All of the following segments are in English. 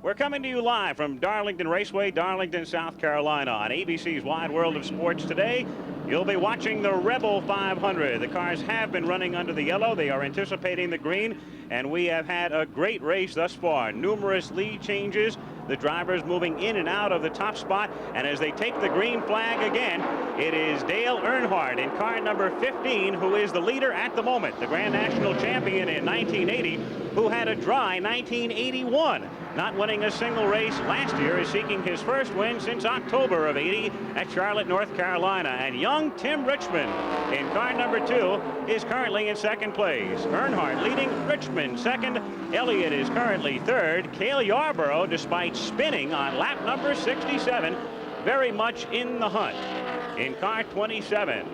We're coming to you live from Darlington Raceway, Darlington, South Carolina on ABC's Wide World of Sports today. You'll be watching the Rebel 500. The cars have been running under the yellow. They are anticipating the green, and we have had a great race thus far. Numerous lead changes, the drivers moving in and out of the top spot, and as they take the green flag again, it is Dale Earnhardt in car number 15 who is the leader at the moment. The Grand National champion in 1980, who had a dry 1981. Not winning a single race last year, is seeking his first win since October of 80 at Charlotte, North Carolina. And young Tim Richmond in car number 2 is currently in second place. Earnhardt leading, Richmond second. Elliott is currently third. Cale Yarborough, despite spinning on lap number 67, very much in the hunt in car 27.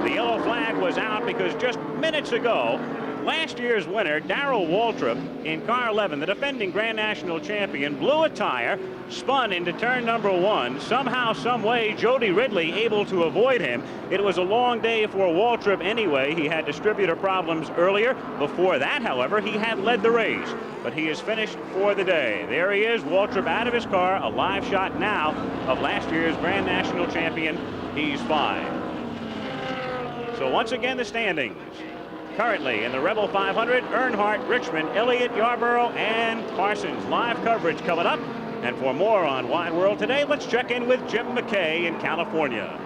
The yellow flag was out because just minutes ago, last year's winner, Darrell Waltrip, in car 11, the defending Grand National champion, blew a tire, spun into turn number 1. Somehow, some way, Jody Ridley able to avoid him. It was a long day for Waltrip anyway. He had distributor problems earlier. Before that, however, he had led the race, but he is finished for the day. There he is, Waltrip out of his car, a live shot now of last year's Grand National champion. He's 5. So once again, the standings. Currently in the Rebel 500, Earnhardt, Richmond, Elliott, Yarborough, and Parsons. Live coverage coming up. And for more on Wide World today, let's check in with Jim McKay in California.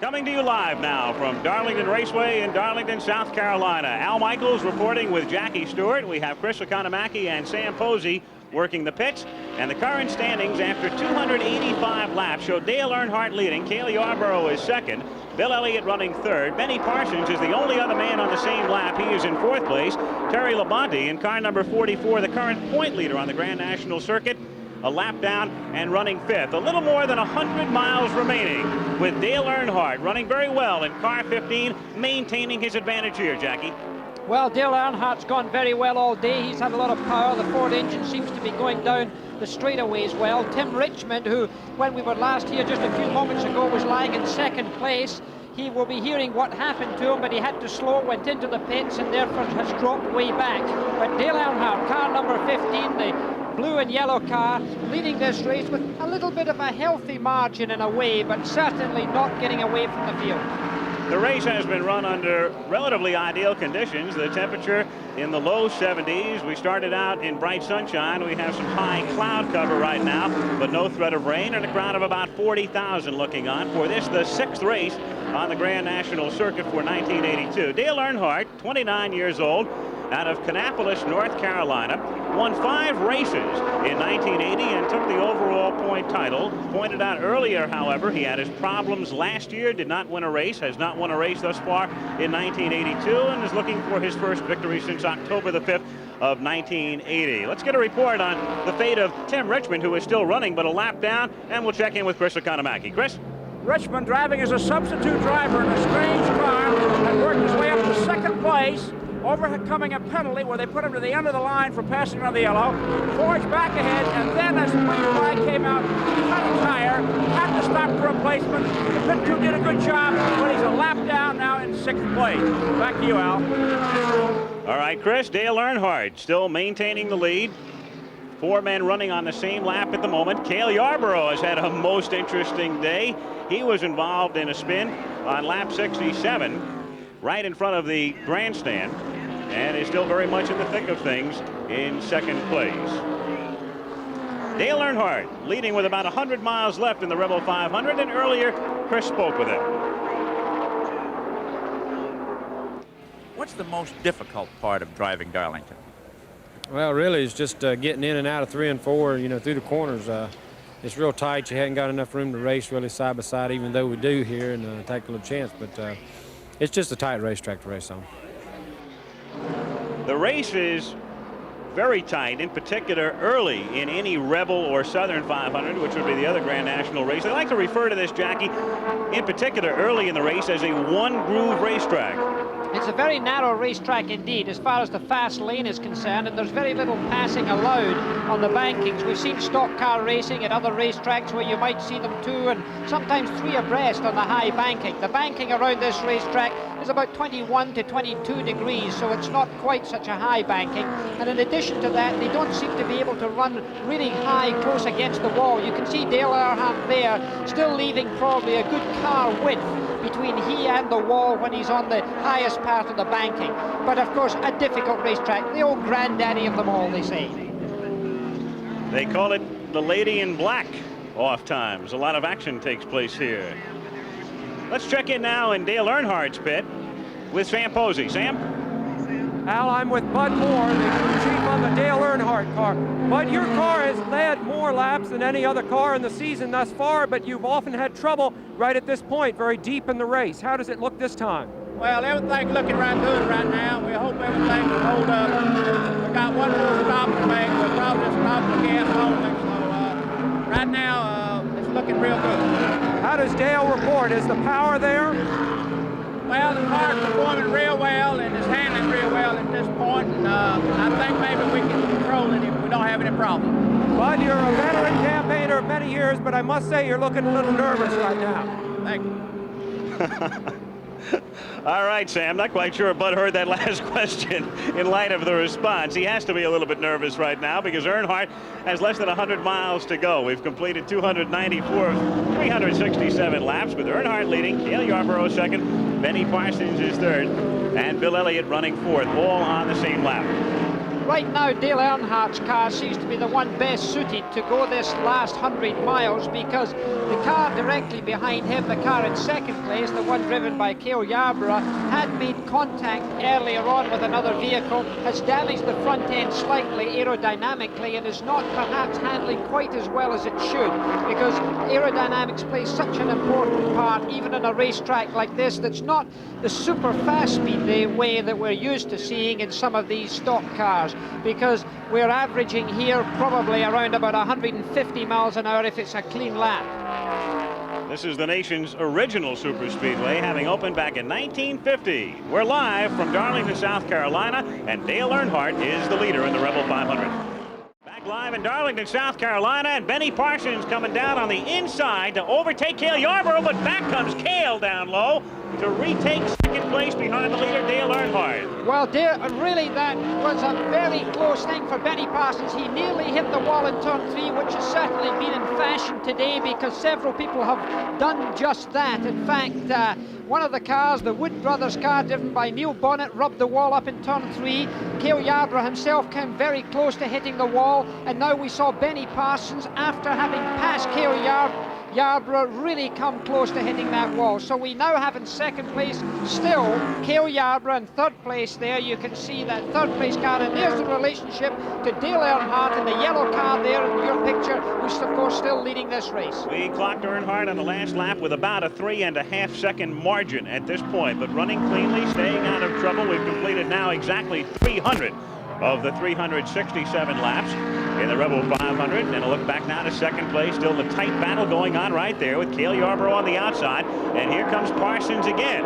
Coming to you live now from Darlington Raceway in Darlington, South Carolina. Al Michaels reporting with Jackie Stewart. We have Chris Economaki and Sam Posey working the pits, and the current standings after 285 laps show Dale Earnhardt leading. Cale Yarborough is second. Bill Elliott running third. Benny Parsons is the only other man on the same lap. He is in fourth place. Terry Labonte in car number 44, the current point leader on the Grand National circuit, a lap down and running fifth. A little more than 100 miles remaining with Dale Earnhardt running very well in car 15, maintaining his advantage here, Jackie. Well, Dale Earnhardt's gone very well all day. He's had a lot of power. The Ford engine seems to be going down the straightaways well. Tim Richmond, who, when we were last here just a few moments ago, was lying in second place. He will be hearing what happened to him, but he had to slow, went into the pits, and therefore has dropped way back. But Dale Earnhardt, car number 15, the blue and yellow car, leading this race with a little bit of a healthy margin in a way, but certainly not getting away from the field. The race has been run under relatively ideal conditions. The temperature in the low 70s. We started out in bright sunshine. We have some high cloud cover right now, but no threat of rain, and a crowd of about 40,000 looking on for this, the 6th race on the Grand National Circuit for 1982. Dale Earnhardt, 29 years old, out of Kannapolis, North Carolina, won 5 races in 1980 and took the overall point title. Pointed out earlier, however, he had his problems last year, did not win a race, has not won a race thus far in 1982, and is looking for his first victory since October the 5th of 1980. Let's get a report on the fate of Tim Richmond, who is still running, but a lap down, and we'll check in with Chris Economaki. Chris? Richmond, driving as a substitute driver in a strange car, had worked his way up to second place, overcoming a penalty where they put him to the end of the line for passing on the yellow, forged back ahead, and then as the green flag came out, cut a tire, had to stop for replacement. The pit crew did a good job, but he's a lap down now in 6th place. Back to you, Al. All right, Chris, Dale Earnhardt still maintaining the lead. 4 men running on the same lap at the moment. Cale Yarborough has had a most interesting day. He was involved in a spin on lap 67 right in front of the grandstand and is still very much in the thick of things in second place. Dale Earnhardt leading with about 100 miles left in the Rebel 500, and earlier Chris spoke with him. What's the most difficult part of driving Darlington? Well, really, it's just getting in and out of 3 and 4, you know, through the corners. It's real tight. You haven't got enough room to race really side by side, even though we do here and take a little chance. But it's just a tight racetrack to race on. The race is very tight, in particular early in any Rebel or Southern 500, which would be the other Grand National race. They like to refer to this, Jackie, in particular early in the race as a one-groove racetrack. It's a very narrow racetrack indeed as far as the fast lane is concerned, and there's very little passing allowed on the bankings. We've seen stock car racing at other racetracks where you might see them 2 and sometimes 3 abreast on the high banking. The banking around this racetrack is about 21 to 22 degrees, so it's not quite such a high banking. And in addition to that, they don't seem to be able to run really high close against the wall. You can see Dale Earnhardt there still leaving probably a good car width between he and the wall when he's on the highest part of the banking. But of course, a difficult racetrack, the old granddaddy of them all, they say. They call it the Lady in Black off times. A lot of action takes place here. Let's check in now in Dale Earnhardt's pit with Sam Posey. Sam? Al, I'm with Bud Moore, the crew chief on the Dale Earnhardt car. Bud, your car has led more laps than any other car in the season thus far, but you've often had trouble right at this point, very deep in the race. How does it look this time? Well, everything's looking right good right now. We hope everything will hold up. We got one more stop to make. We'll probably stop again only. So right now, it's looking real good. How does Dale report? Is the power there? Well, the car's performing real well and is handling real well at this point, and I think maybe we can control it if we don't have any problem. Bud, you're a veteran campaigner of many years, but I must say you're looking a little nervous right now. Thank you. All right, Sam, not quite sure Bud heard that last question in light of the response. He has to be a little bit nervous right now because Earnhardt has less than 100 miles to go. We've completed 294 of 367 laps, with Earnhardt leading, Cale Yarborough second, Benny Parsons is third, and Bill Elliott running fourth, all on the same lap. Right now, Dale Earnhardt's car seems to be the one best suited to go this last 100 miles because the car directly behind him, the car in second place, the one driven by Cale Yarborough, had made contact earlier on with another vehicle, has damaged the front end slightly aerodynamically, and is not perhaps handling quite as well as it should, because aerodynamics plays such an important part even in a racetrack like this that's not the super fast speed way that we're used to seeing in some of these stock cars, because we're averaging here probably around about 150 miles an hour if it's a clean lap. This is the nation's original superspeedway, having opened back in 1950. We're live from Darlington, South Carolina, and Dale Earnhardt is the leader in the Rebel 500. Back live in Darlington, South Carolina, and Benny Parsons coming down on the inside to overtake Cale Yarborough, but back comes Cale down low to retake second place behind the leader, Dale Earnhardt. Well, really, that was a very close thing for Benny Parsons. He nearly hit the wall in turn 3, which has certainly been in fashion today because several people have done just that. In fact, one of the cars, the Wood Brothers car driven by Neil Bonnet, rubbed the wall up in turn 3. Cale Yarborough himself came very close to hitting the wall, and now we saw Benny Parsons, after having passed Cale Yarborough, really come close to hitting that wall. So we now have in second place still Cale Yarborough, in third place there you can see that third place car, and there's the relationship to Dale Earnhardt in the yellow car there in your picture, who's of course still leading this race. We clocked Earnhardt on the last lap with about a 3.5 second margin at this point, but running cleanly, staying out of trouble. We've completed now exactly 300 of the 367 laps in the Rebel 500. And a look back now to second place. Still the tight battle going on right there with Cale Yarborough on the outside. And here comes Parsons again.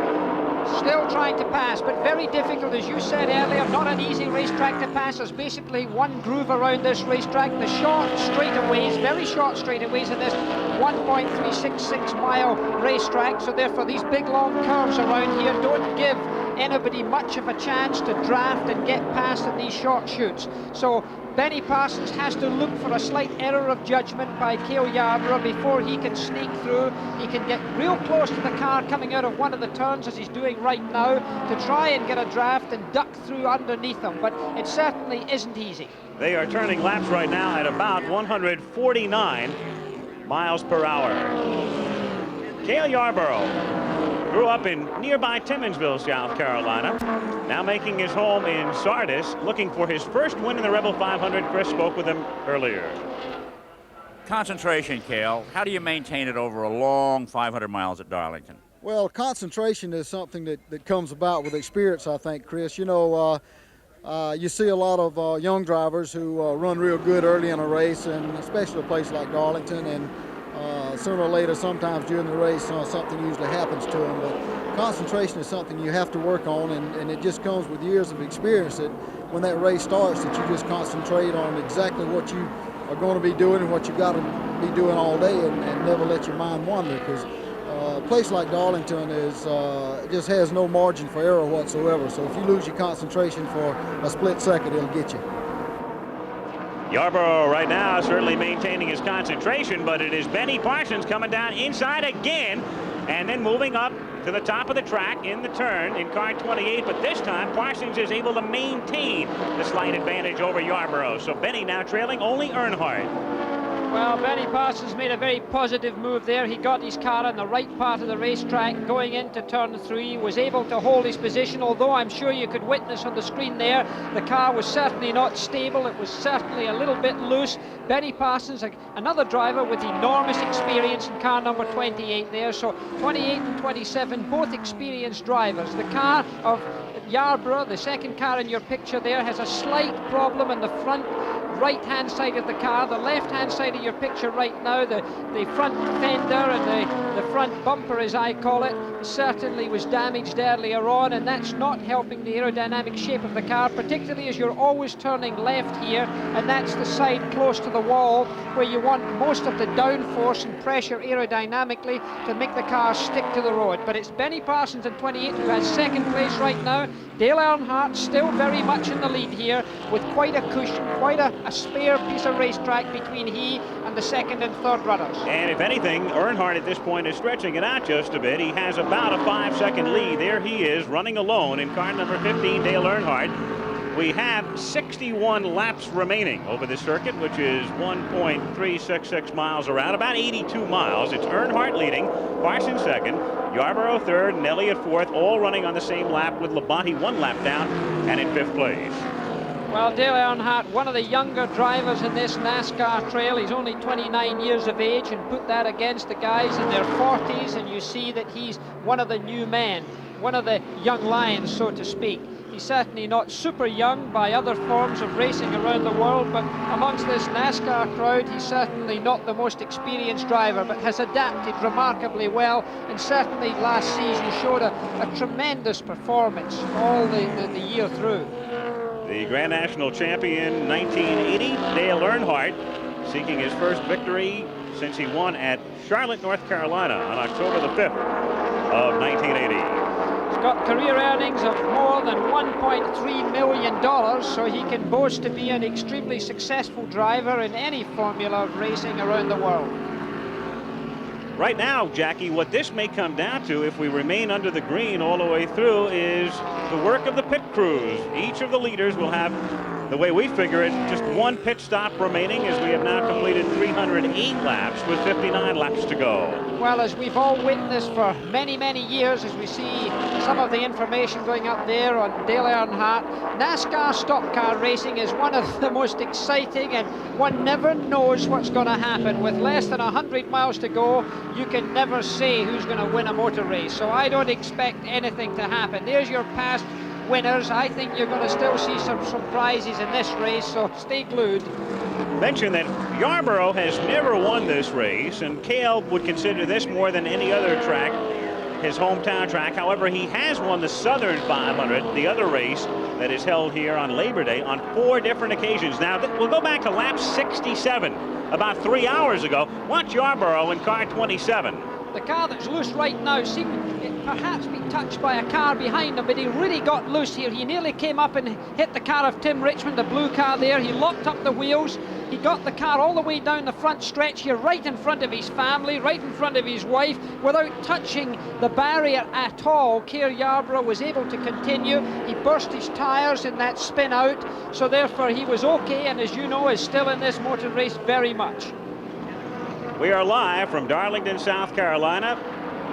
Still trying to pass, but very difficult, as you said earlier. Not an easy racetrack to pass. There's basically one groove around this racetrack. The short straightaways, very short straightaways in this 1.366 mile racetrack. So therefore these big long curves around here don't give anybody much of a chance to draft and get past at these short chutes. So Benny Parsons has to look for a slight error of judgment by Cale Yarborough before he can sneak through. He can get real close to the car coming out of one of the turns, as he's doing right now, to try and get a draft and duck through underneath them, but it certainly isn't easy. They are turning laps right now at about 149 miles per hour. Cale Yarborough grew up in nearby Timminsville, South Carolina, now making his home in Sardis, looking for his first win in the Rebel 500. Chris spoke with him earlier. Concentration, Cale. How do you maintain it over a long 500 miles at Darlington? Well, concentration is something that comes about with experience, I think, Chris. You know, you see a lot of young drivers who run real good early in a race, and especially a place like Darlington, and sooner or later, sometimes during the race, something usually happens to them. But concentration is something you have to work on, and it just comes with years of experience that when that race starts, that you just concentrate on exactly what you are going to be doing and what you got to be doing all day, and never let your mind wander, because a place like Darlington is just has no margin for error whatsoever. So if you lose your concentration for a split second, it'll get you. Yarborough right now certainly maintaining his concentration, but it is Benny Parsons coming down inside again and then moving up to the top of the track in the turn in car 28, but this time Parsons is able to maintain the slight advantage over Yarborough. So Benny now trailing only Earnhardt. Well, Benny Parsons made a very positive move there. He got his car on the right part of the racetrack going into turn 3, was able to hold his position, although I'm sure you could witness on the screen there, the car was certainly not stable. It was certainly a little bit loose. Benny Parsons, another driver with enormous experience in car number 28 there. So 28 and 27, both experienced drivers. The car of Yarborough, the second car in your picture there, has a slight problem in the front right-hand side of the car. The left-hand side of your picture right now, the front fender and the front bumper, as I call it, certainly was damaged earlier on, and that's not helping the aerodynamic shape of the car, particularly as you're always turning left here, and that's the side close to the wall where you want most of the downforce and pressure aerodynamically to make the car stick to the road. But it's Benny Parsons in 28 who has second place right now. Dale Earnhardt still very much in the lead here with quite a cushion, quite a spare piece of racetrack between he and the second and third runners. And if anything, Earnhardt at this point is stretching it out just a bit. He has about a 5-second lead. There he is running alone in car number 15, Dale Earnhardt. We have 61 laps remaining over the circuit, which is 1.366 miles around, about 82 miles. It's Earnhardt leading, Parsons second, Yarborough third, and Elliott fourth, all running on the same lap with Labonte 1 lap down and in 5th place. Well, Dale Earnhardt, one of the younger drivers in this NASCAR trail. He's only 29 years of age, and put that against the guys in their 40s, and you see that he's one of the new men, one of the young lions, so to speak. He's certainly not super young by other forms of racing around the world, but amongst this NASCAR crowd, he's certainly not the most experienced driver, but has adapted remarkably well, and certainly last season showed a tremendous performance all the year through. The Grand National Champion 1980, Dale Earnhardt, seeking his first victory since he won at Charlotte, North Carolina on October the 5th of 1980. He's got career earnings of more than $1.3 million, so he can boast to be an extremely successful driver in any formula of racing around the world. Right now, Jackie, what this may come down to, if we remain under the green all the way through, is the work of the pit crews. Each of the leaders will have, the way we figure it, just one pit stop remaining, as we have now completed 308 laps with 59 laps to go. Well, as we've all witnessed for many, many years, as we see some of the information going up there on Dale Earnhardt, NASCAR stock car racing is one of the most exciting, and one never knows what's going to happen. With less than 100 miles to go, you can never say who's going to win a motor race, so I don't expect anything to happen. There's your past winners. I think you're going to still see some surprises in this race, so stay glued. Mention that Yarborough has never won this race, and Cale would consider this more than any other track his hometown track. However, he has won the Southern 500, the other race that is held here on Labor Day, on 4 different occasions. Now, we'll go back to lap 67, about 3 hours ago. Watch Yarborough in car 27. The car that's loose right now seemed perhaps be touched by a car behind him, but he really got loose here. He nearly came up and hit the car of Tim Richmond, the blue car there. He locked up the wheels. He got the car all the way down the front stretch here, right in front of his family, right in front of his wife, without touching the barrier at all. Keir Yarborough was able to continue. He burst his tyres in that spin out, so therefore he was okay, and as you know, is still in this motor race very much. We are live from Darlington, South Carolina,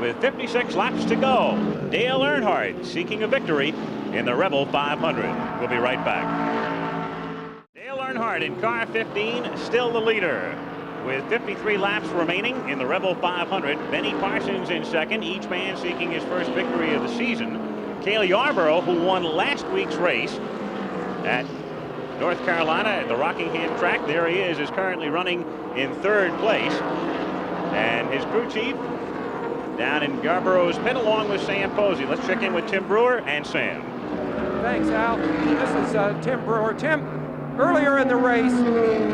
with 56 laps to go. Dale Earnhardt seeking a victory in the Rebel 500. We'll be right back. Dale Earnhardt in car 15, still the leader, with 53 laps remaining in the Rebel 500. Benny Parsons in second, each man seeking his first victory of the season. Cale Yarborough, who won last week's race at North Carolina at the Rockingham track, there he is currently running in 3rd place. And his crew chief, down in Yarborough's pit along with Sam Posey. Let's check in with Tim Brewer and Sam. Thanks, Al. This is Tim Brewer. Tim, earlier in the race,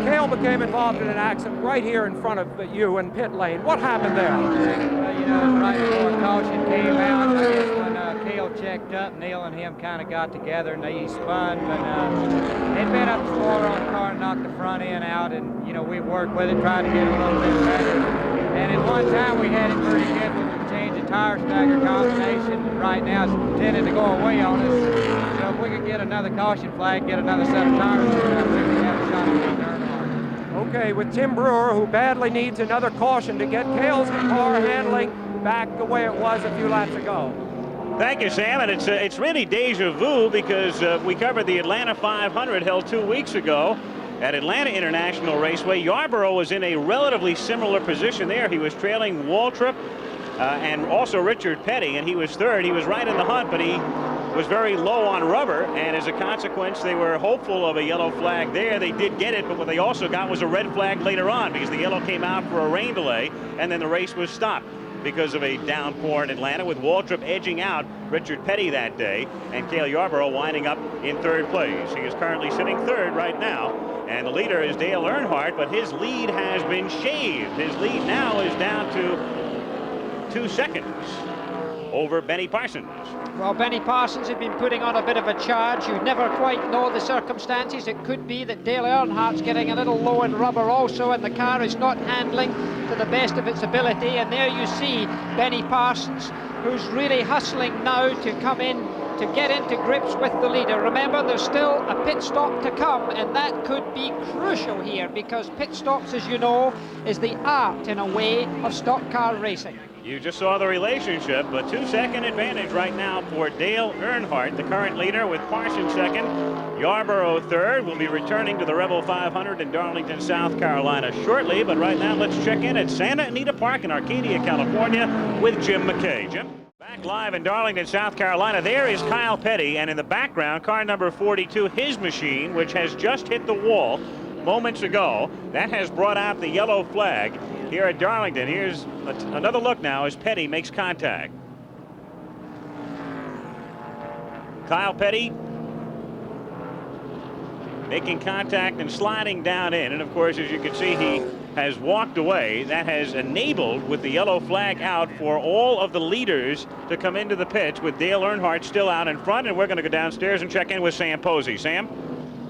Cale became involved in an accident right here in front of you in pit lane. What happened there? You know, right before caution came out, I guess when Cale checked up, Neil and him kind of got together and they spun, but they'd been up the spoiler on the car and knocked the front end out, and, you know, we worked with it, tried to get it a little bit better. And at one time we had it pretty good with the change of tire stagger combination. Right now it's tending to go away on us. So if we could get another caution flag, get another set of tires, we could have a shot at beating Earnhardt. Okay, with Tim Brewer, who badly needs another caution to get Cale's car handling back the way it was a few laps ago. Thank you, Sam, and it's really deja vu because we covered the Atlanta 500 held 2 weeks ago at Atlanta International Raceway. Yarborough was in a relatively similar position there. He was trailing Waltrip and also Richard Petty, and he was third. He was right in the hunt, but he was very low on rubber, and as a consequence, they were hopeful of a yellow flag there. They did get it, but what they also got was a red flag later on because the yellow came out for a rain delay, and then the race was stopped because of a downpour in Atlanta, with Waltrip edging out Richard Petty that day, and Cale Yarborough winding up in third place. He is currently sitting third right now, and the leader is Dale Earnhardt, but his lead has been shaved. His lead now is down to 2 seconds over Benny Parsons. Well, Benny Parsons had been putting on a bit of a charge. You never quite know the circumstances. It could be that Dale Earnhardt's getting a little low in rubber also, and the car is not handling to the best of its ability. And there you see Benny Parsons, who's really hustling now to come in, to get into grips with the leader. Remember, there's still a pit stop to come, and that could be crucial here because pit stops, as you know, is the art, in a way, of stock car racing. You just saw the relationship, a 2-second advantage right now for Dale Earnhardt, the current leader, with Parsons second, Yarborough third. Will be returning to the Rebel 500 in Darlington, South Carolina shortly, but right now let's check in at Santa Anita Park in Arcadia, California with Jim McKay. Jim? Back live in Darlington, South Carolina, there is Kyle Petty, and in the background, car number 42, his machine, which has just hit the wall moments ago. That has brought out the yellow flag here at Darlington. Here's another look now as Petty makes contact. Kyle Petty making contact and sliding down in, and of course, as you can see, he has walked away. That has enabled, with the yellow flag out, for all of the leaders to come into the pits, with Dale Earnhardt still out in front. And we're going to go downstairs and check in with Sam Posey. Sam?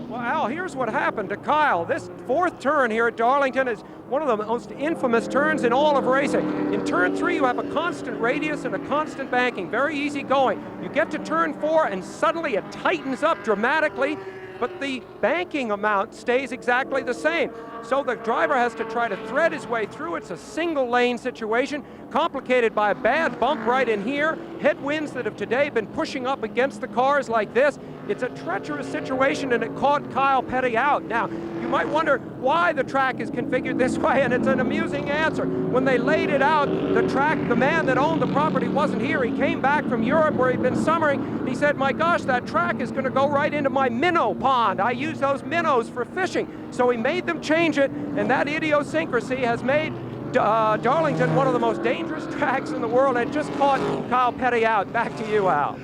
Well, Al, here's what happened to Kyle. This fourth turn here at Darlington is one of the most infamous turns in all of racing. In turn 3, you have a constant radius and a constant banking, very easy going. You get to turn 4 and suddenly it tightens up dramatically, but the banking amount stays exactly the same. So the driver has to try to thread his way through. It's a single lane situation, complicated by a bad bump right in here, headwinds that have today been pushing up against the cars like this. It's a treacherous situation, and it caught Kyle Petty out. Now, you might wonder why the track is configured this way, and it's an amusing answer. When they laid it out, the man that owned the property wasn't here. He came back from Europe where he'd been summering, and he said, my gosh, that track is going to go right into my minnow pond. I use those minnows for fishing. So he made them change it, and that idiosyncrasy has made Darlington one of the most dangerous tracks in the world, and it just caught Kyle Petty out. Back to you, Al.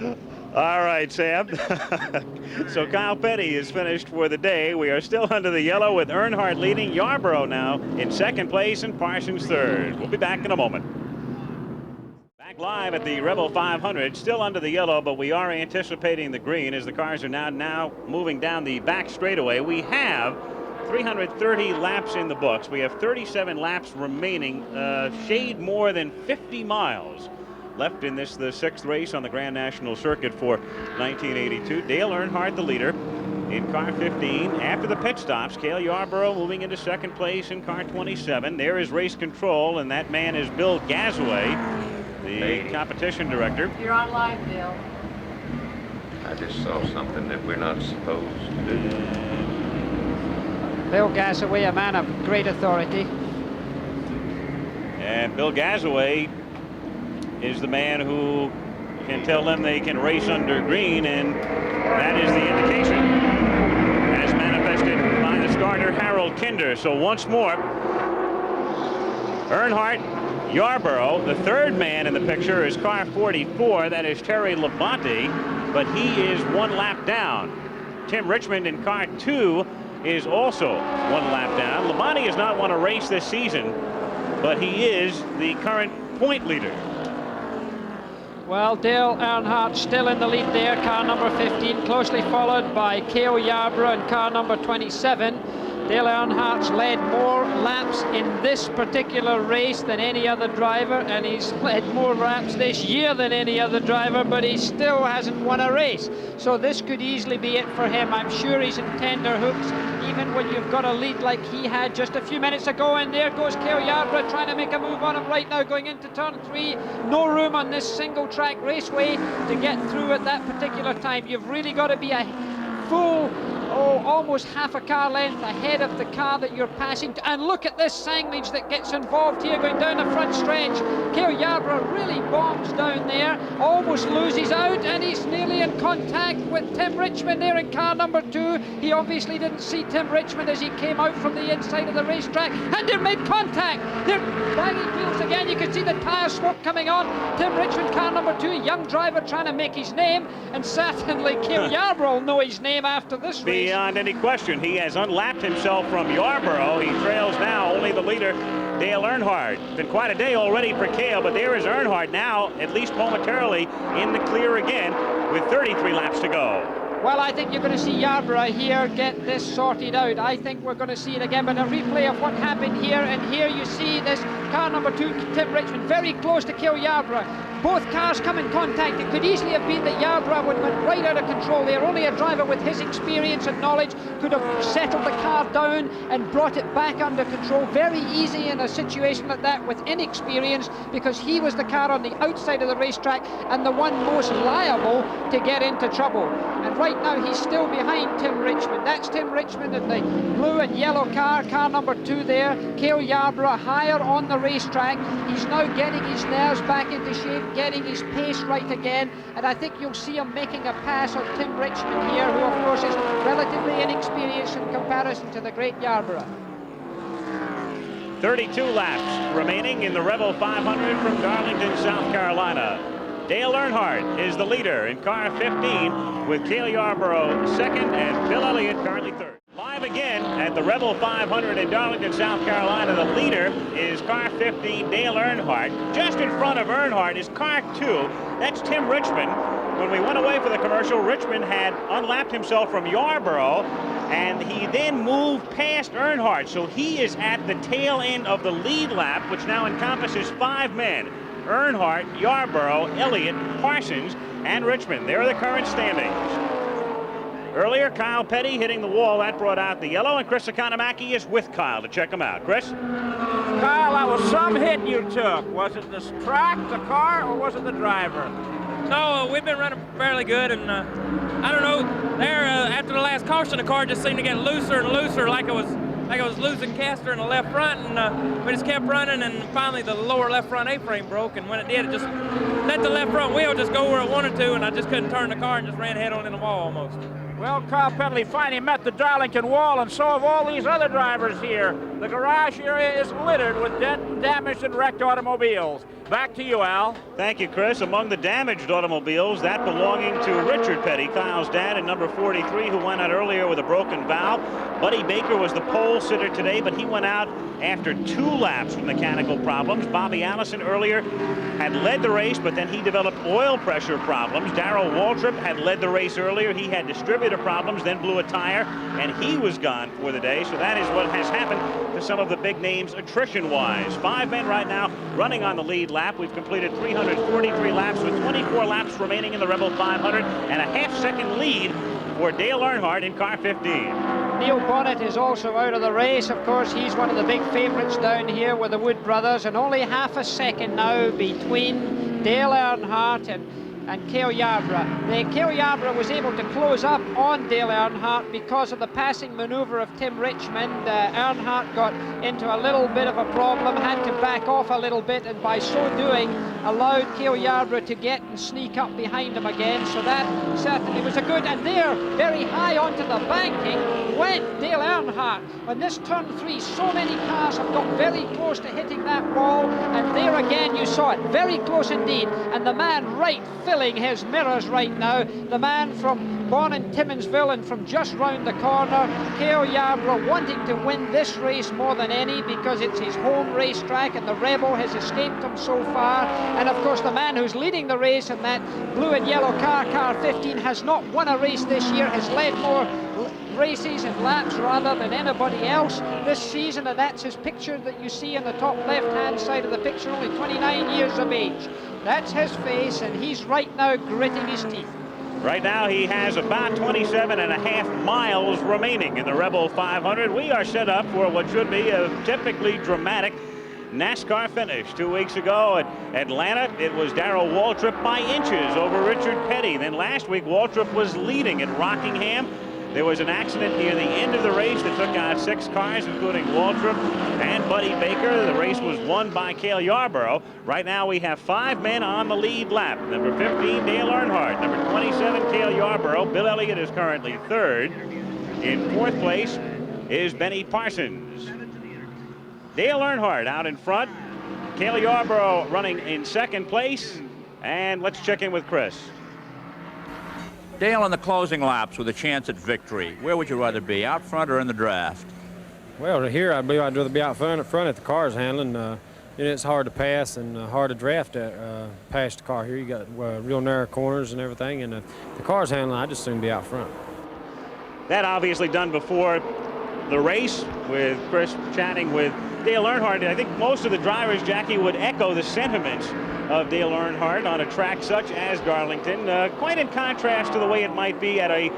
All right, Sam. So Kyle Petty is finished for the day. We are still under the yellow with Earnhardt leading, Yarborough now in second place, and Parsons third. We'll be back in a moment. Back live at the Rebel 500, still under the yellow, but we are anticipating the green as the cars are now moving down the back straightaway. We have 330 laps in the books. We have 37 laps remaining, shade more than 50 miles left in this, the sixth race on the Grand National Circuit for 1982. Dale Earnhardt, the leader, in car 15. After the pit stops, Cale Yarborough moving into second place in car 27. There is race control, and that man is Bill Gasaway, the competition director. You're on live, Bill. I just saw something that we're not supposed to do. Bill Gasaway, a man of great authority. And Bill Gasaway is the man who can tell them they can race under green, and that is the indication as manifested by the starter Harold Kinder. So once more, Earnhardt, Yarborough. The third man in the picture is car 44. That is Terry Labonte, but he is 1 lap down. Tim Richmond in car 2 is also 1 lap down. Labonte has not won a race this season, but he is the current point leader. Well, Dale Earnhardt still in the lead there, car number 15, closely followed by Cale Yarborough in car number 27. Dale Earnhardt's led more laps in this particular race than any other driver, and he's led more laps this year than any other driver, but he still hasn't won a race. So this could easily be it for him. I'm sure he's in tender hooks, even when you've got a lead like he had just a few minutes ago. And there goes Cale Yarborough trying to make a move on him right now, going into turn 3. No room on this single track raceway to get through at that particular time. You've really got to be a full, almost half a car length ahead of the car that you're passing. And look at this signage that gets involved here going down the front stretch. Cale Yarborough really bombs down there, almost loses out, and he's nearly in contact with Tim Richmond there in car number 2. He obviously didn't see Tim Richmond as he came out from the inside of the racetrack, and they're made contact. They're banging wheels again. You can see the tyre smoke coming on. Tim Richmond, car number 2, young driver trying to make his name, and certainly Cale Yarborough will know his name after this race. Beyond any question, he has unlapped himself from Yarborough. He trails now only the leader, Dale Earnhardt. It's been quite a day already for Cale, but there is Earnhardt now, at least momentarily, in the clear again with 33 laps to go. Well, I think you're going to see Yarborough here get this sorted out. I think we're going to see it again, but a replay of what happened here, and here you see this car number 2, Tim Richmond, very close to Cale Yarborough. Both cars come in contact. It could easily have been that Yarborough went right out of control there. Only a driver with his experience and knowledge could have settled the car down and brought it back under control. Very easy in a situation like that with inexperience, because he was the car on the outside of the racetrack and the one most liable to get into trouble. And right now he's still behind Tim Richmond. That's Tim Richmond in the blue and yellow car, car number 2 there. Cale Yarborough higher on the racetrack. He's now getting his nerves back into shape, getting his pace right again, and I think you'll see him making a pass on Tim Richmond here, who of course is relatively inexperienced in comparison to the great Yarborough. 32 laps remaining in the Rebel 500 from Darlington, South Carolina. Dale Earnhardt is the leader in car 15, with Cale Yarborough second and Bill Elliott currently third. Live again at the Rebel 500 in Darlington, South Carolina. The leader is car 15, Dale Earnhardt. Just in front of Earnhardt is car 2. That's Tim Richmond. When we went away for the commercial, Richmond had unlapped himself from Yarborough, and he then moved past Earnhardt. So he is at the tail end of the lead lap, which now encompasses 5 men. Earnhardt, Yarborough, Elliott, Parsons, and Richmond. There are the current standings. Earlier, Kyle Petty hitting the wall. That brought out the yellow, and Chris Economaki is with Kyle to check him out. Chris? Kyle, that was some hit you took. Was it the track, the car, or was it the driver? No, we've been running fairly good, and I don't know, there after the last caution, the car just seemed to get looser and looser, like it was losing caster in the left front, and we just kept running, and finally the lower left front A-frame broke, and when it did, it just let the left front wheel just go where it wanted to, and I just couldn't turn the car and just ran head on in the wall almost. Well, Kyle Petty finally met the Darlington wall, and so have all these other drivers here. The garage area is littered with damaged and wrecked automobiles. Back to you, Al. Thank you, Chris. Among the damaged automobiles, that belonging to Richard Petty, Kyle's dad, in number 43, who went out earlier with a broken valve. Buddy Baker was the pole sitter today, but he went out after 2 laps with mechanical problems. Bobby Allison earlier had led the race, but then he developed oil pressure problems. Darrell Waltrip had led the race earlier. He had distributor problems, then blew a tire, and he was gone for the day. So that is what has happened to some of the big names attrition-wise. 5 men right now running on the lead lap. We've completed 343 laps with 24 laps remaining in the Rebel 500 and a half-second lead for Dale Earnhardt in car 15. Neil Bonnet is also out of the race. Of course, he's one of the big favourites down here with the Wood brothers, and only half a second now between Dale Earnhardt and Cale Yarborough. Cale Yarborough was able to close up on Dale Earnhardt because of the passing manoeuvre of Tim Richmond. Earnhardt got into a little bit of a problem, had to back off a little bit, and by so doing allowed Cale Yarborough to get and sneak up behind him again. So that certainly was a good, and there, very high onto the banking, went Dale Earnhardt. Earnhardt. On this turn 3, so many cars have got very close to hitting that wall, and there again you saw it, very close indeed. And the man right filling his mirrors right now, the man born in Timminsville and from just round the corner, Cale Yarborough, wanting to win this race more than any because it's his home racetrack and the Rebel has escaped him so far. And of course the man who's leading the race in that blue and yellow car 15, has not won a race this year, has led more races and laps rather than anybody else this season, and that's his picture that you see in the top left hand side of the picture, only 29 years of age. That's his face, and he's right now gritting his teeth. Right now he has about 27.5 miles remaining in the Rebel 500. We are set up for what should be a typically dramatic NASCAR finish. 2 weeks ago at Atlanta, it was Darrell Waltrip by inches over Richard Petty. Then last week, Waltrip was leading at Rockingham. There was an accident near the end of the race that took out 6 cars, including Waltrip and Buddy Baker. The race was won by Cale Yarborough. Right now, we have 5 men on the lead lap. Number 15, Dale Earnhardt. Number 27, Cale Yarborough. Bill Elliott is currently 3rd. In 4th place is Benny Parsons. Dale Earnhardt out in front. Cale Yarborough running in 2nd place. And let's check in with Chris. Dale, in the closing laps with a chance at victory, where would you rather be, out front or in the draft? Well, here I believe I'd rather be out front at the car's handling. It's hard to pass and hard to draft past the car here. You got real narrow corners and everything, and the car's handling, I'd just soon be out front. That obviously done before the race, with Chris chatting with Dale Earnhardt. I think most of the drivers, Jackie, would echo the sentiments of Dale Earnhardt on a track such as Darlington, quite in contrast to the way it might be at a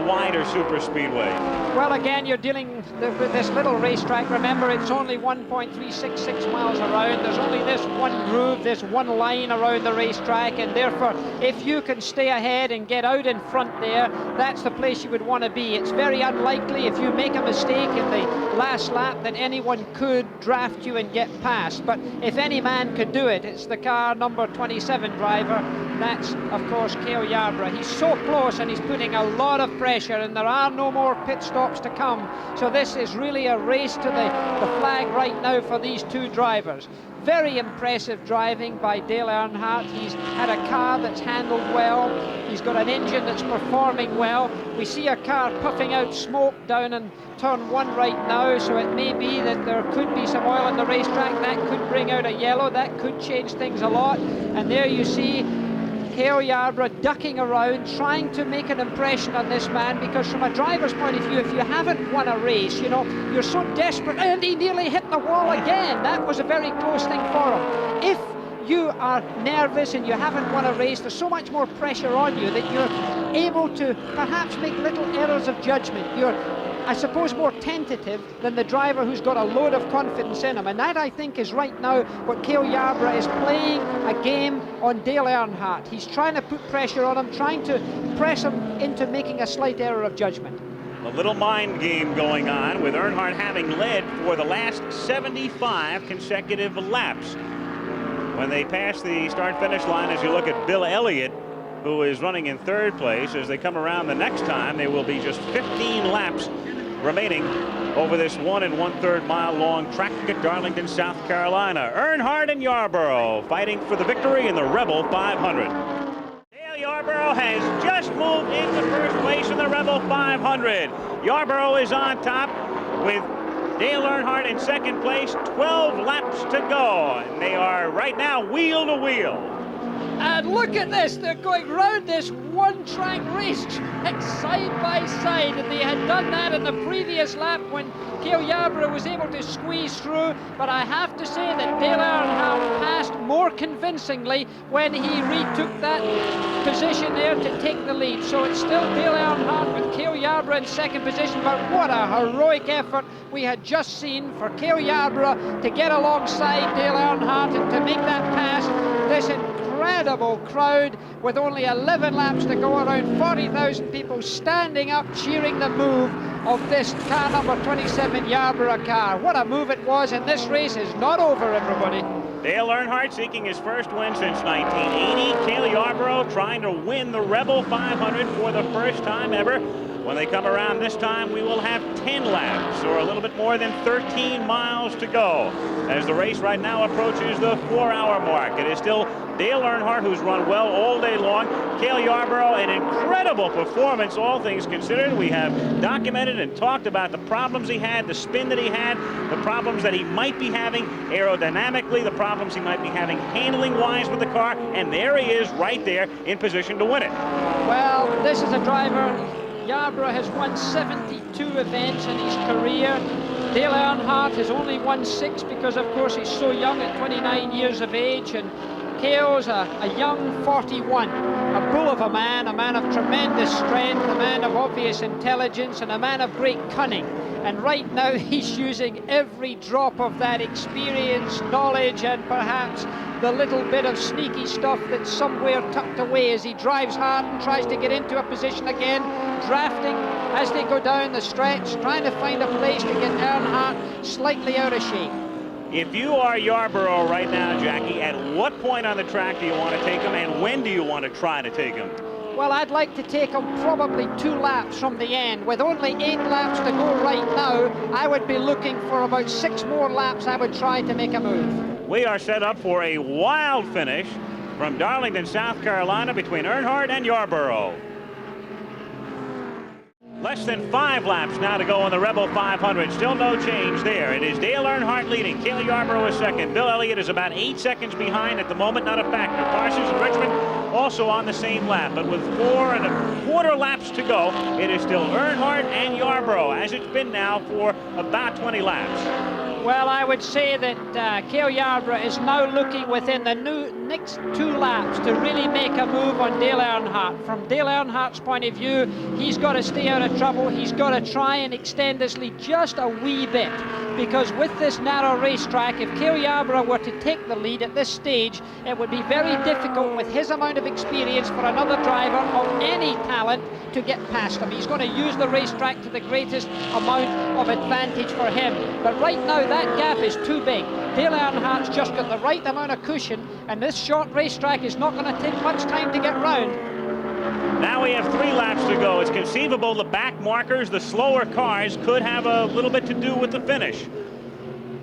wider super speedway. Well, again, you're dealing with this little racetrack. Remember, it's only 1.366 miles around. There's only this one groove, this one line around the racetrack, and therefore, if you can stay ahead and get out in front there, that's the place you would want to be. It's very unlikely if you make a mistake in the last lap that anyone could draft you and get past. But if any man could do it, it's the car number 27 driver. That's, of course, Cale Yarborough. He's so close and he's putting a lot of pressure, and there are no more pit stops to come. So this is really a race to the flag right now for these 2 drivers. Very impressive driving by Dale Earnhardt. He's had a car that's handled well. He's got an engine that's performing well. We see a car puffing out smoke down in turn 1 right now, so it may be that there could be some oil in the racetrack. That could bring out a yellow. That could change things a lot. And there you see Cale Yarborough ducking around, trying to make an impression on this man, because from a driver's point of view, if you haven't won a race, you know, you're so desperate, and he nearly hit the wall again. That was a very close thing for him. If you are nervous and you haven't won a race, there's so much more pressure on you that you're able to perhaps make little errors of judgment. You're, I suppose, more tentative than the driver who's got a load of confidence in him. And that, I think, is right now what Cale Yarborough is playing a game on Dale Earnhardt. He's trying to put pressure on him, trying to press him into making a slight error of judgment. A little mind game going on, with Earnhardt having led for the last 75 consecutive laps. When they pass the start-finish line, as you look at Bill Elliott, who is running in 3rd place, as they come around the next time, there will be just 15 laps remaining over this 1 1/3 mile long track at Darlington, South Carolina. Earnhardt and Yarborough fighting for the victory in the Rebel 500. Dale Yarborough has just moved into 1st place in the Rebel 500. Yarborough is on top with Dale Earnhardt in 2nd place, 12 laps to go, and they are right now wheel to wheel. And look at this, they're going round this one-track racetrack side by side, and they had done that in the previous lap when Cale Yarborough was able to squeeze through. But I have to say that Dale Earnhardt passed more convincingly when he retook that position there to take the lead. So it's still Dale Earnhardt with Cale Yarborough in 2nd position, but what a heroic effort we had just seen for Cale Yarborough to get alongside Dale Earnhardt and to make that pass. This incredible crowd with only 11 laps to go, around 40,000 people standing up cheering the move of this car number 27 Yarborough car. What a move it was, and this race is not over, everybody. Dale Earnhardt seeking his first win since 1980. Cale Yarborough trying to win the Rebel 500 for the first time ever. When they come around this time, we will have 10 laps, or a little bit more than 13 miles to go, as the race right now approaches the 4-hour mark. It is still Dale Earnhardt, who's run well all day long. Cale Yarborough, an incredible performance, all things considered. We have documented and talked about the problems he had, the spin that he had, the problems that he might be having aerodynamically, the problems he might be having handling-wise with the car, and there he is right there in position to win it. Well, this is a driver. Yarborough has won 72 events in his career. Dale Earnhardt has only won 6 because, of course, he's so young at 29 years of age. And Cale's a young 41, a bull of a man of tremendous strength, a man of obvious intelligence, and a man of great cunning. And right now he's using every drop of that experience, knowledge, and perhaps the little bit of sneaky stuff that's somewhere tucked away as he drives hard and tries to get into a position again, drafting as they go down the stretch, trying to find a place to get Earnhardt slightly out of shape. If you are Yarborough right now, Jackie, at what point on the track do you want to take him, and when do you want to try to take him? Well, I'd like to take him probably 2 laps from the end. With only 8 laps to go right now, I would be looking for about 6 more laps. I would try to make a move. We are set up for a wild finish from Darlington, South Carolina, between Earnhardt and Yarborough. Less than 5 laps now to go on the Rebel 500. Still no change there. It is Dale Earnhardt leading. Cale Yarborough is second. Bill Elliott is about 8 seconds behind at the moment, not a factor. Parsons and Richmond also on the same lap. But with 4 1/4 laps to go, it is still Earnhardt and Yarborough, as it's been now for about 20 laps. Well, I would say that Cale Yarborough is now looking within the next 2 laps to really make a move on Dale Earnhardt. From Dale Earnhardt's point of view, he's got to stay out of trouble. He's got to try and extend this lead just a wee bit, because with this narrow racetrack, if Cale Yarborough were to take the lead at this stage, it would be very difficult with his amount of experience for another driver of any talent to get past him. He's going to use the racetrack to the greatest amount of advantage for him. But right now, that gap is too big. Dale Earnhardt's just got the right amount of cushion, and this short racetrack is not going to take much time to get round. Now we have 3 laps to go. It's conceivable the back markers, the slower cars, could have a little bit to do with the finish.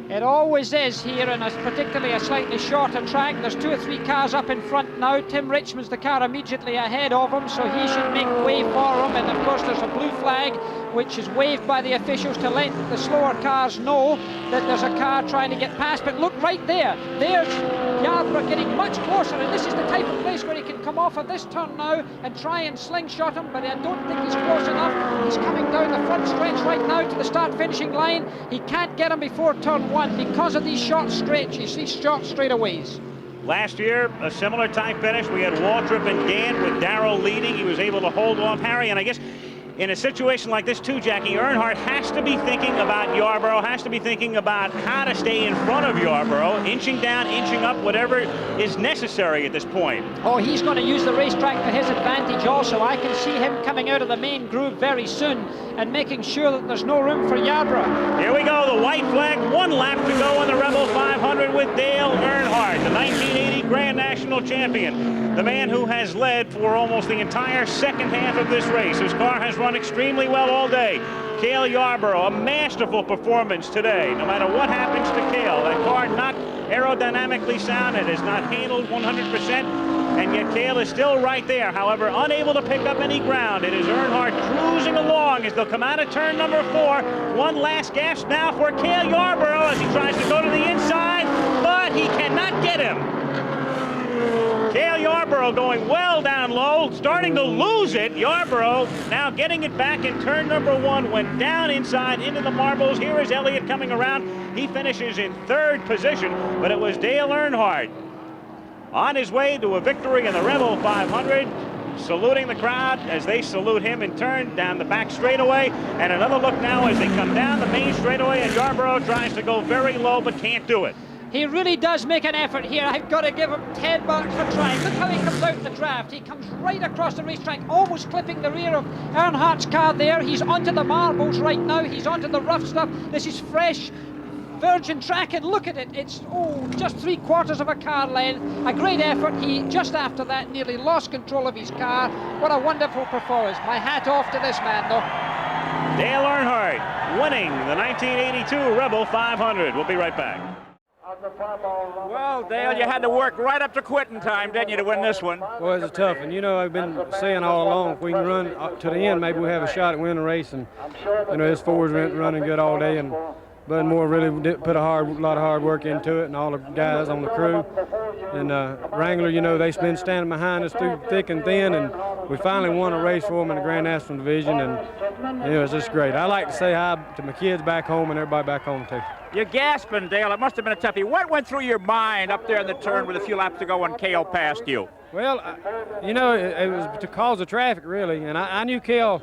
It always is here, and particularly a slightly shorter track. There's 2 or 3 cars up in front now. Tim Richmond's the car immediately ahead of him, so he should make way for him. And of course there's a blue flag which is waved by the officials to let the slower cars know that there's a car trying to get past. But look right there, there's Yarborough getting much closer, and this is the type of place where he can come off of this turn now and try and slingshot him, but I don't think he's close enough. He's coming down the front stretch right now to the start-finishing line. He can't get him before turn 1 because of these short stretches, these short straightaways. Last year, a similar type finish. We had Waltrip and Dan with Darrell leading. He was able to hold off Harry, and I guess in a situation like this too, Jackie, Earnhardt has to be thinking about Yarborough, has to be thinking about how to stay in front of Yarborough, inching down, inching up, whatever is necessary at this point. Oh, he's going to use the racetrack for his advantage also. I can see him coming out of the main groove very soon and making sure that there's no room for Yarborough. Here we go, the white flag, 1 lap to go on the Rebel 500 with Dale Earnhardt, the 1980 Grand National Champion, the man who has led for almost the entire second half of this race. His car has run extremely well all day. Cale Yarborough, a masterful performance today. No matter what happens to Cale, that car not aerodynamically sound, it is not handled 100%, and yet Cale is still right there. However, unable to pick up any ground. It is Earnhardt cruising along as they'll come out of turn number 4. One last gasp now for Cale Yarborough as he tries to go to the inside, but he cannot get him. Cale Yarborough going well down low, starting to lose it. Yarborough now getting it back in turn number 1, went down inside into the marbles. Here is Elliott coming around. He finishes in 3rd position, but it was Dale Earnhardt on his way to a victory in the Rebel 500, saluting the crowd as they salute him in turn down the back straightaway. And another look now as they come down the main straightaway, and Yarborough tries to go very low but can't do it. He really does make an effort here. I've got to give him 10 marks for trying. Look how he comes out in the draft. He comes right across the racetrack, almost clipping the rear of Earnhardt's car there. He's onto the marbles right now. He's onto the rough stuff. This is fresh virgin track, and look at it. It's, just 3/4 of a car length. A great effort. He, just after that, nearly lost control of his car. What a wonderful performance. My hat off to this man, though. Dale Earnhardt winning the 1982 Rebel 500. We'll be right back. Well, Dale, you had to work right up to quitting time, didn't you, to win this one? Well, it's tough, and I've been saying all along, if we can run up to the end, maybe we have a shot at winning the race. And his Ford's running good all day, and Bud Moore really did put a lot of hard work into it, and all the guys on the crew. And Wrangler, they've been standing behind us through thick and thin, and we finally won a race for them in the Grand National Division, and it's just great. I like to say hi to my kids back home and everybody back home too. You're gasping, Dale. It must have been a toughie. What went through your mind up there in the turn with a few laps to go when Cale passed you? Well, it was because of traffic, really, and I knew Cale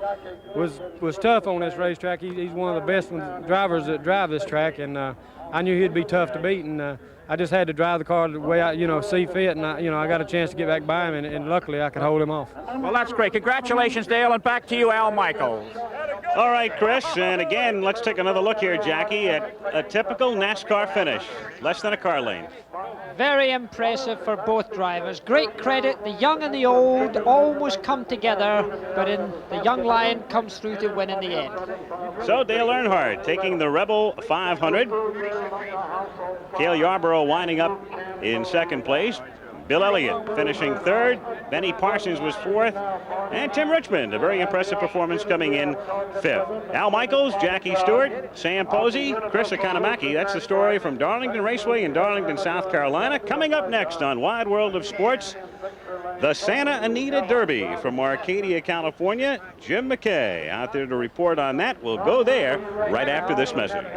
was tough on this racetrack. He's one of the best drivers that drive this track, and I knew he'd be tough to beat, and I just had to drive the car the way I, see fit, and I got a chance to get back by him, and luckily I could hold him off. Well, that's great. Congratulations, Dale, and back to you, Al Michaels. All right, Chris, and again, let's take another look here, Jackie, at a typical NASCAR finish, less than a car length. Very impressive for both drivers. Great credit. The young and the old almost come together, but the young lion comes through to win in the end. So Dale Earnhardt taking the Rebel 500. Cale Yarborough winding up in second place. Bill Elliott finishing third. Benny Parsons was fourth. And Tim Richmond, a very impressive performance, coming in fifth. Al Michaels, Jackie Stewart, Sam Posey, Chris Economaki. That's the story from Darlington Raceway in Darlington, South Carolina. Coming up next on Wide World of Sports, the Santa Anita Derby from Arcadia, California. Jim McKay out there to report on that. We'll go there right after this message.